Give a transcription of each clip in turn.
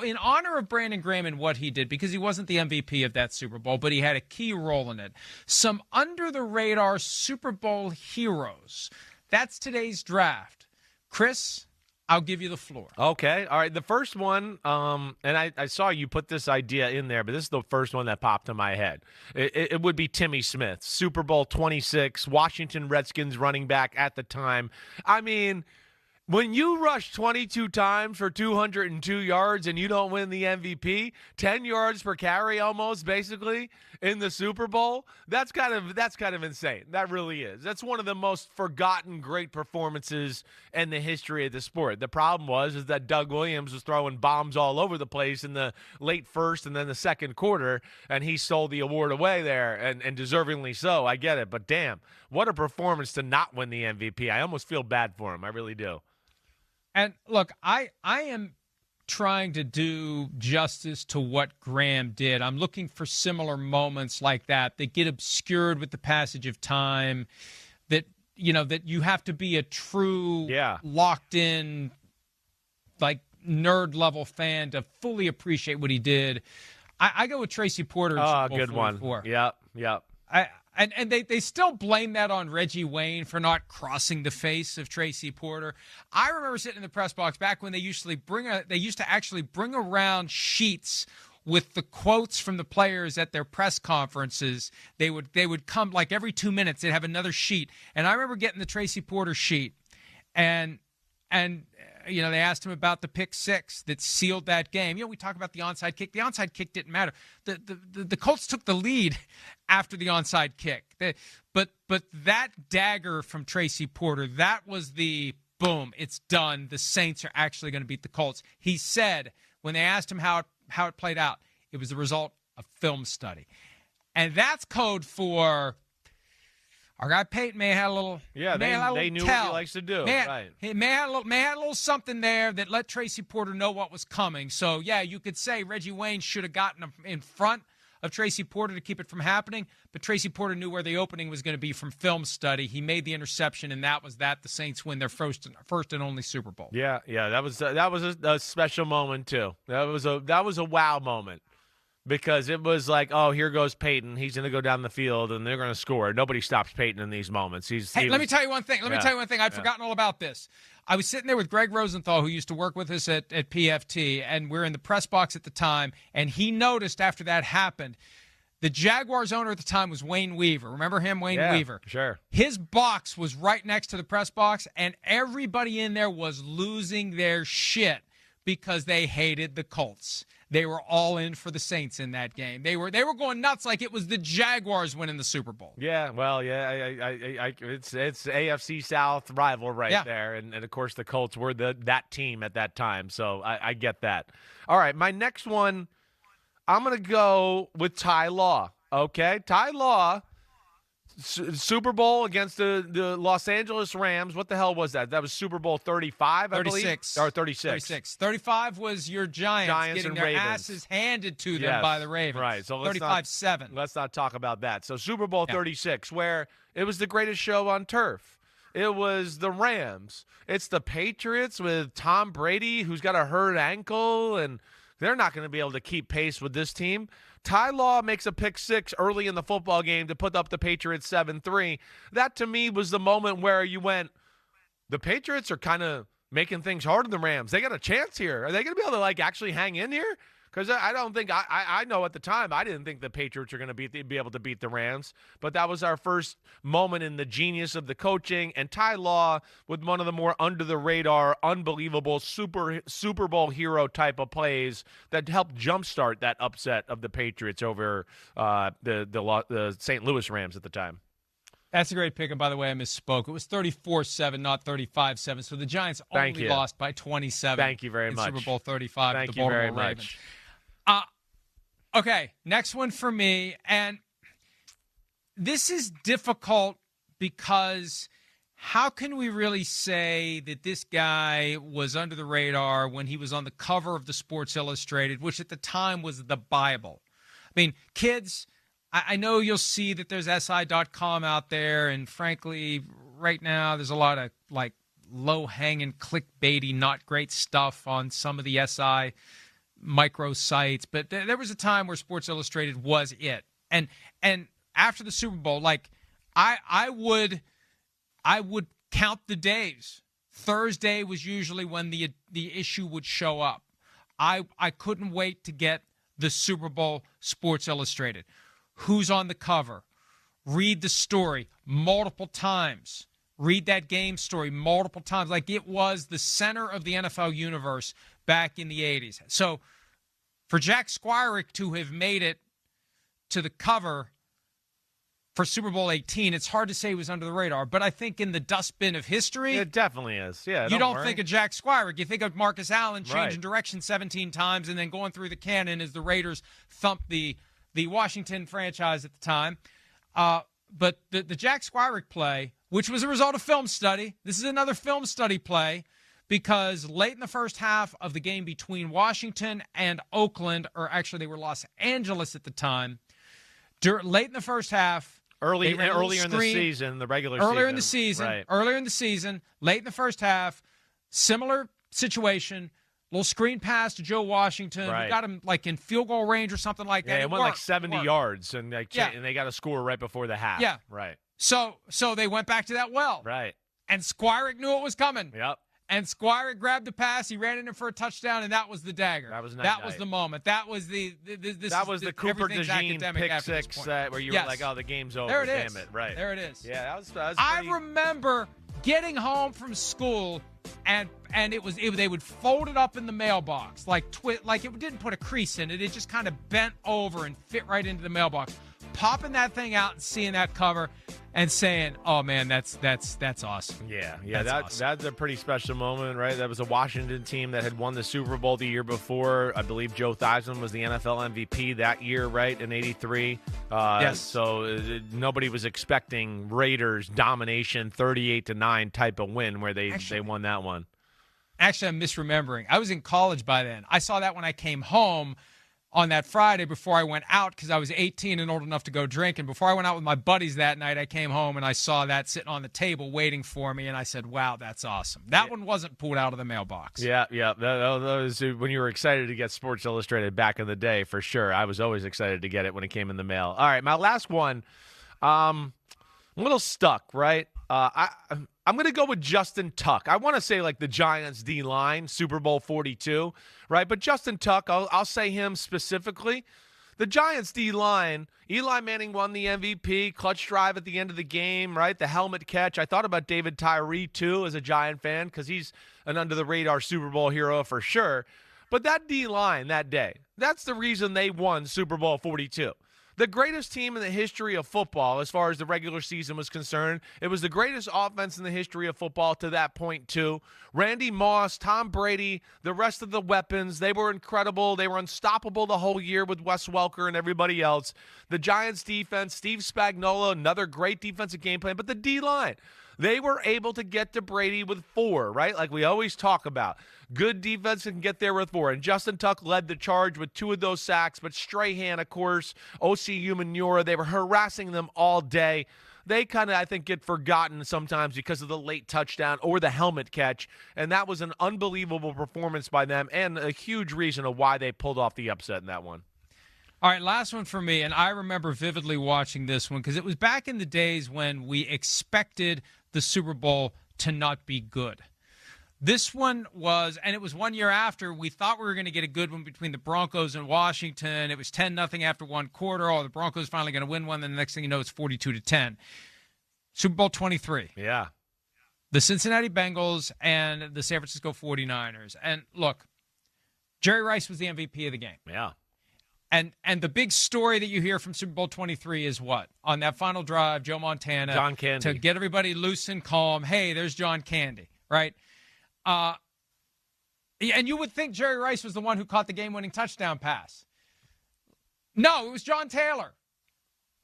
in honor of Brandon Graham and what he did, because he wasn't the MVP of that Super Bowl, but he had a key role in it, some under-the-radar Super Bowl heroes. That's today's draft. Chris, I'll give you the floor. Okay. All right. The first one, and I saw you put this idea in there, but this is the first one that popped in my head. It would be Timmy Smith, Super Bowl XXVI, Washington Redskins running back at the time. I mean, when you rush 22 times for 202 yards and you don't win the MVP, 10 yards per carry almost basically in the Super Bowl, that's kind of insane. That really is. That's one of the most forgotten great performances in the history of the sport. The problem is that Doug Williams was throwing bombs all over the place in the late first and then the second quarter, and he stole the award away there, and deservingly so. I get it, but damn, what a performance to not win the MVP. I almost feel bad for him. I really do. And look, I am trying to do justice to what Graham did. I'm looking for similar moments like that get obscured with the passage of time, that you have to be a true locked in, like, nerd level fan to fully appreciate what he did. I go with Tracy Porter. Good one. Yep. And they still blame that on Reggie Wayne for not crossing the face of Tracy Porter. I remember sitting in the press box back when they used to actually bring around sheets with the quotes from the players at their press conferences. They would come like every 2 minutes. They'd have another sheet, and I remember getting the Tracy Porter sheet, and they asked him about the pick six that sealed that game. We talk about the onside kick. The onside kick didn't matter. The Colts took the lead after the onside kick. But that dagger from Tracy Porter, that was the boom, it's done. The Saints are actually going to beat the Colts. He said when they asked him how it played out, it was the result of film study. And that's code for our guy Peyton may have had a little. Yeah, they knew what he likes to do. Right. He may have had a little something there that let Tracy Porter know what was coming. So, yeah, you could say Reggie Wayne should have gotten in front of Tracy Porter to keep it from happening, but Tracy Porter knew where the opening was going to be from film study. He made the interception, and that was that. The Saints win their first and only Super Bowl. Yeah, that was a special moment too. That was a wow moment. Because it was like, oh, here goes Peyton. He's going to go down the field, and they're going to score. Nobody stops Peyton in these moments. Let me tell you one thing. I'd forgotten all about this. I was sitting there with Greg Rosenthal, who used to work with us at PFT, and we're in the press box at the time, and he noticed after that happened, the Jaguars owner at the time was Wayne Weaver. Remember him, Wayne Weaver? Sure. His box was right next to the press box, and everybody in there was losing their shit because they hated the Colts. They were all in for the Saints in that game. They were going nuts like it was the Jaguars winning the Super Bowl. Yeah, well, it's AFC South rival there, and of course the Colts were that team at that time. So I get that. All right, my next one, I'm gonna go with Ty Law. Okay, Ty Law. Super Bowl against the Los Angeles Rams. What the hell was that? That was Super Bowl 35, I believe? Or 36. 35 was your Giants getting and their Ravens. asses handed to them by the Ravens. Right. So 35-7. Let's not talk about that. So Super Bowl 36, where it was the greatest show on turf. It was the Rams. It's the Patriots with Tom Brady, who's got a hurt ankle, and they're not going to be able to keep pace with this team. Ty Law makes a pick six early in the football game to put up the Patriots 7-3. That, to me, was the moment where you went, the Patriots are kind of making things hard on the Rams. They got a chance here. Are they going to be able to, actually hang in here? Because I don't think I know at the time I didn't think the Patriots are going to be able to beat the Rams. But that was our first moment in the genius of the coaching. And Ty Law with one of the more under-the-radar, unbelievable Super Bowl hero type of plays that helped jumpstart that upset of the Patriots over the St. Louis Rams at the time. That's a great pick. And by the way, I misspoke. It was 34-7, not 35-7. So the Giants only lost by 27. Thank you very much. Super Bowl 35. Thank the you Baltimore very Ravens. much. Okay, next one for me. And this is difficult because how can we really say that this guy was under the radar when he was on the cover of the Sports Illustrated, which at the time was the Bible? I mean, kids, I know you'll see that there's SI.com out there, and frankly, right now there's a lot of low-hanging, clickbaity, not great stuff on some of the SI micro sites, but there was a time where Sports Illustrated was it. And after the Super Bowl, like I would count the days. Thursday was usually when the issue would show up. I couldn't wait to get the Super Bowl Sports Illustrated. Who's on the cover? Read the story multiple times. Read that game story multiple times. Like it was the center of the NFL universe back in the 80s. So for Jack Squirick to have made it to the cover for Super Bowl XVIII, it's hard to say he was under the radar, but I think in the dustbin of history, it definitely is. Yeah, you don't think of Jack Squirick. You think of Marcus Allen changing Right. direction 17 times and then going through the cannon as the Raiders thumped the Washington franchise at the time. But the Jack Squirick play, which was a result of film study, this is another film study play, because late in the first half of the game between Washington and Oakland, or actually they were Los Angeles at the time, late in the first half, earlier in the screen, season, the regular earlier season. in the season, Right. earlier in the season, late in the first half, similar situation, little screen pass to Joe Washington. Right. We got him like in field goal range or something like that. Yeah, it went like worked. 70 It worked. yards, and Yeah. and they got a score right before the half. Yeah. Right. So they went back to that well. Right. And Squirick knew it was coming. Yep. And Squirick grabbed the pass. He ran in for a touchdown, and that was the dagger. That was That was the moment. That was the Cooper everything's DeJean academic pick after this six point. where you Yes. were like, oh, the game's over. There it is. Damn it. Right. There it is. Yeah, that was I pretty... remember getting home from school, and they would fold it up in the mailbox like it didn't put a crease in it. It just kind of bent over and fit right into the mailbox. Popping that thing out and seeing that cover and saying, "Oh man, that's awesome." Yeah, That's that's a pretty special moment, right? That was a Washington team that had won the Super Bowl the year before. I believe Joe Theismann was the NFL MVP that year, right, in '83. Yes. So nobody was expecting Raiders domination, 38-9 type of win where they won that one. Actually, I'm misremembering. I was in college by then. I saw that when I came home on that Friday before I went out, because I was 18 and old enough to go drinking. Before I went out with my buddies that night, I came home and I saw that sitting on the table waiting for me, and I said, wow, that's awesome. That one wasn't pulled out of the mailbox. Yeah. That was when you were excited to get Sports Illustrated back in the day, for sure. I was always excited to get it when it came in the mail. All right, my last one, I'm a little stuck, right? I'm going to go with Justin Tuck. I want to say like the Giants D-line, Super Bowl 42, right? But Justin Tuck, I'll say him specifically. The Giants D-line, Eli Manning won the MVP, clutch drive at the end of the game, right? The helmet catch. I thought about David Tyree, too, as a Giant fan, because he's an under-the-radar Super Bowl hero for sure. But that D-line that day, that's the reason they won Super Bowl 42. The greatest team in the history of football as far as the regular season was concerned. It was the greatest offense in the history of football to that point, too. Randy Moss, Tom Brady, the rest of the weapons, they were incredible. They were unstoppable the whole year with Wes Welker and everybody else. The Giants defense, Steve Spagnuolo, another great defensive game plan. But the D-line, they were able to get to Brady with 4, right? Like we always talk about. Good defense can get there with 4. And Justin Tuck led the charge with 2 of those sacks. But Strahan, of course, O.C. Umenyiora, they were harassing them all day. They kind of, I think, get forgotten sometimes because of the late touchdown or the helmet catch. And that was an unbelievable performance by them and a huge reason of why they pulled off the upset in that one. All right, last one for me, and I remember vividly watching this one because it was back in the days when we expected the Super Bowl to not be good. This one was, and it was 1 year after, we thought we were going to get a good one between the Broncos and Washington. It was 10-0 after one quarter. Oh, the Broncos finally going to win one. Then the next thing you know, it's 42-10. Super Bowl 23. Yeah. The Cincinnati Bengals and the San Francisco 49ers. And look, Jerry Rice was the MVP of the game. Yeah. And the big story that you hear from Super Bowl 23 is what? On that final drive, Joe Montana. John Candy. To get everybody loose and calm. Hey, there's John Candy, right? And you would think Jerry Rice was the one who caught the game-winning touchdown pass. No, it was John Taylor.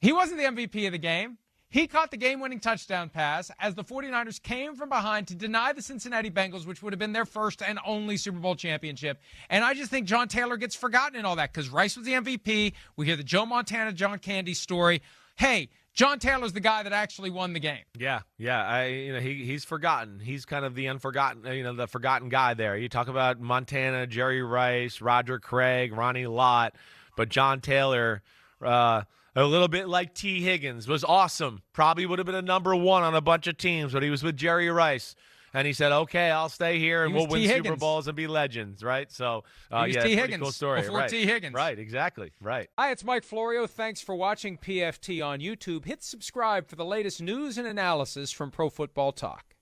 He wasn't the MVP of the game. He caught the game-winning touchdown pass as the 49ers came from behind to deny the Cincinnati Bengals, which would have been their first and only Super Bowl championship. And I just think John Taylor gets forgotten in all that because Rice was the MVP. We hear the Joe Montana, John Candy story. Hey, John Taylor's the guy that actually won the game. Yeah. He's forgotten. He's kind of the the forgotten guy there. You talk about Montana, Jerry Rice, Roger Craig, Ronnie Lott, but John Taylor, a little bit like T. Higgins, was awesome. Probably would have been a number 1 on a bunch of teams, but he was with Jerry Rice. And he said, okay, I'll stay here and we'll win Super Bowls and be legends, right? So, T. Higgins cool story. before Right. T. Higgins. Right, exactly, right. Hi, it's Mike Florio. Thanks for watching PFT on YouTube. Hit subscribe for the latest news and analysis from Pro Football Talk.